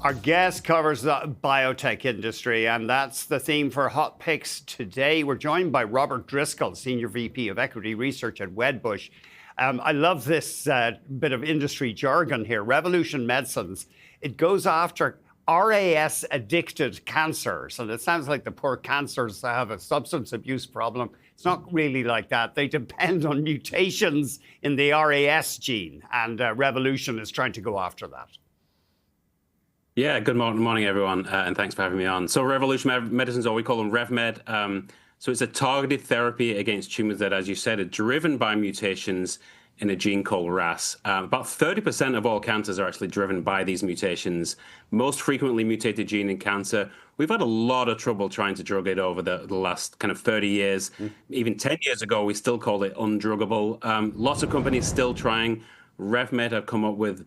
Our guest covers the biotech industry, and that's the theme for Hot Picks today. We're joined by Robert Driscoll, Senior VP of Equity Research at Wedbush. I love this bit of industry jargon here. Revolution Medicines. It goes after RAS-addicted cancers, and it sounds like the poor cancers have a substance abuse problem. It's not really like that. They depend on mutations in the RAS gene, and Revolution is trying to go after that. Yeah, good morning, everyone, and thanks for having me on. So Revolution Medicines, or we call them RevMed, so it's a targeted therapy against tumors that, as you said, are driven by mutations in a gene called RAS. About 30% of all cancers are actually driven by these mutations. Most frequently mutated gene in cancer. We've had a lot of trouble trying to drug it over the last kind of 30 years. Even 10 years ago, we still called it undruggable. Lots of companies still trying. RevMed have come up with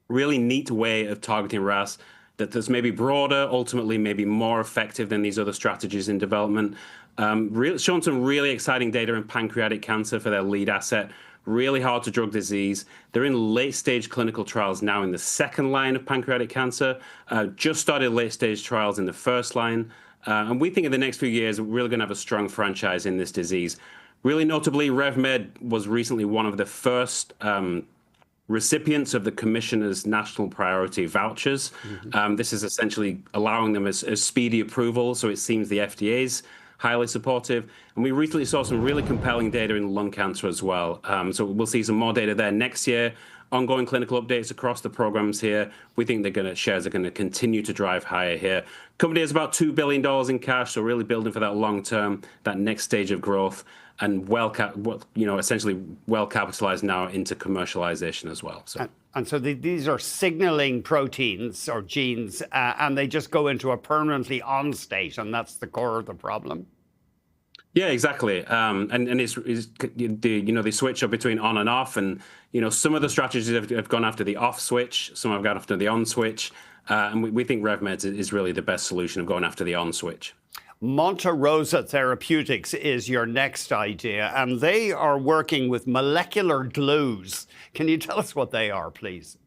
really neat way of targeting RAS that's maybe broader, ultimately maybe more effective than these other strategies in development. Shown some really exciting data in pancreatic cancer for their lead asset. Really hard to drug disease. They're in late stage clinical trials now in the second line of pancreatic cancer. Just started late stage trials in the first line. And we think in the next few years, we're really going to have a strong franchise in this disease. Really notably, RevMed was recently one of the first recipients of the Commissioner's National Priority Vouchers. This is essentially allowing them as speedy approval, so it seems the FDA's highly supportive. And we recently saw some really compelling data in lung cancer as well. So we'll see some more data there next year. Ongoing clinical updates across the programs here. We think shares are going to continue to drive higher here. Company has about $2 billion in cash, so really building for that long term, that next stage of growth, and essentially well capitalized now into commercialization as well. So these are signaling proteins or genes, and they just go into a permanently on state, and that's the core of the problem. Yeah, exactly. And it's they switch up between on and off, and some of the strategies have gone after the off switch, some have gone after the on switch, and we think RevMed is really the best solution of going after the on switch. Monte Rosa Therapeutics is your next idea, and they are working with molecular glues. Can you tell us what they are, please?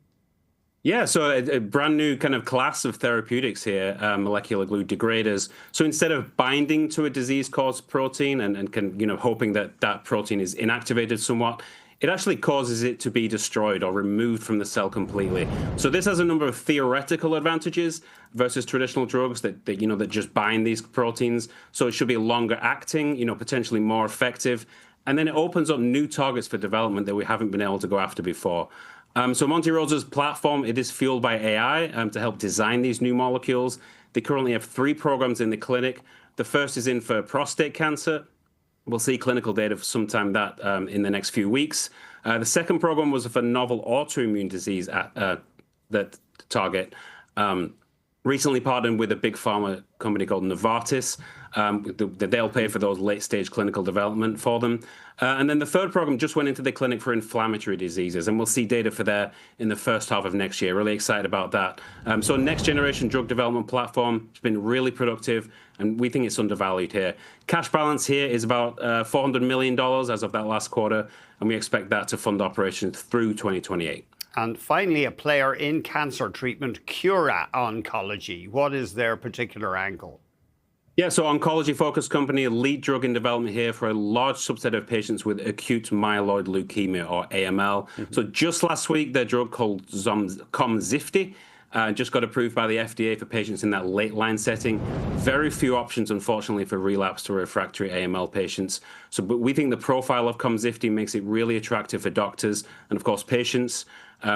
Yeah, so a brand new kind of class of therapeutics here, molecular glue degraders. So instead of binding to a disease-caused protein and hoping that protein is inactivated somewhat, it actually causes it to be destroyed or removed from the cell completely. So this has a number of theoretical advantages versus traditional drugs that just bind these proteins. So it should be longer acting, potentially more effective. And then it opens up new targets for development that we haven't been able to go after before. So Monte Rosa's platform, it is fueled by AI to help design these new molecules. They currently have 3 programs in the clinic. The first is in for prostate cancer. We'll see clinical data for sometime in the next few weeks. The second program was for novel autoimmune disease that target. Recently partnered with a big pharma company called Novartis. They'll pay for those late-stage clinical development for them. And then the third program just went into the clinic for inflammatory diseases, and we'll see data for that in the first half of next year. Really excited about that. So next-generation drug development platform has been really productive, and we think it's undervalued here. Cash balance here is about $400 million as of that last quarter, and we expect that to fund operations through 2028. And finally, a player in cancer treatment, Cura Oncology. What is their particular angle? Yeah, so oncology-focused company, lead drug in development here for a large subset of patients with acute myeloid leukemia, or AML. So just last week, their drug called Komzifti just got approved by the FDA for patients in that late-line setting. Very few options, unfortunately, for relapsed or refractory AML patients. But we think the profile of Komzifti makes it really attractive for doctors and, of course, patients.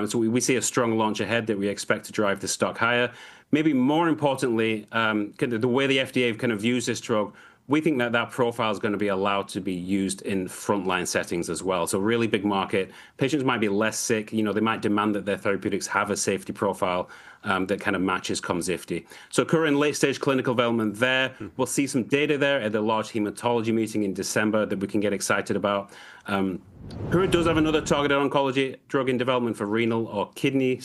So we see a strong launch ahead that we expect to drive the stock higher. Maybe more importantly, the way the FDA kind of views this drug, we think that profile is going to be allowed to be used in frontline settings as well. So really big market. Patients might be less sick. They might demand that their therapeutics have a safety profile that kind of matches Komzifti. So current late-stage clinical development there. We'll see some data there at the large hematology meeting in December that we can get excited about. Current does have another targeted oncology drug in development for renal or kidney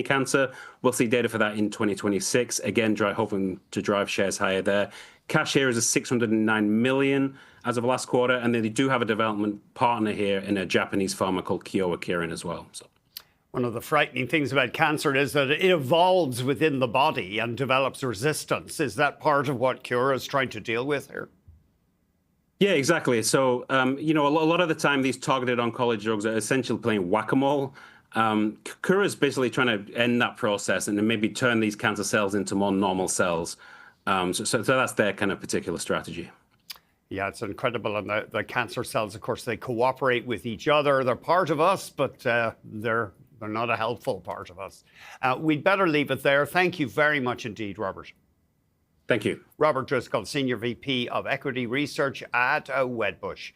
cancer. We'll see data for that in 2026. Again, hoping to drive shares higher there. Cash here is $609 million as of last quarter, and then they do have a development partner here in a Japanese pharma called Kyowa Kirin as well. One of the frightening things about cancer is that it evolves within the body and develops resistance. Is that part of what Cure is trying to deal with here? Yeah, exactly. So, a lot of the time, these targeted oncology drugs are essentially playing whack-a-mole. Cure is basically trying to end that process and then maybe turn these cancer cells into more normal cells. So that's their kind of particular strategy. Yeah, it's incredible. And the cancer cells, of course, they cooperate with each other. They're part of us, but they're not a helpful part of us. We'd better leave it there. Thank you very much indeed, Robert. Thank you. Robert Driscoll, Senior VP of Equity Research at Wedbush.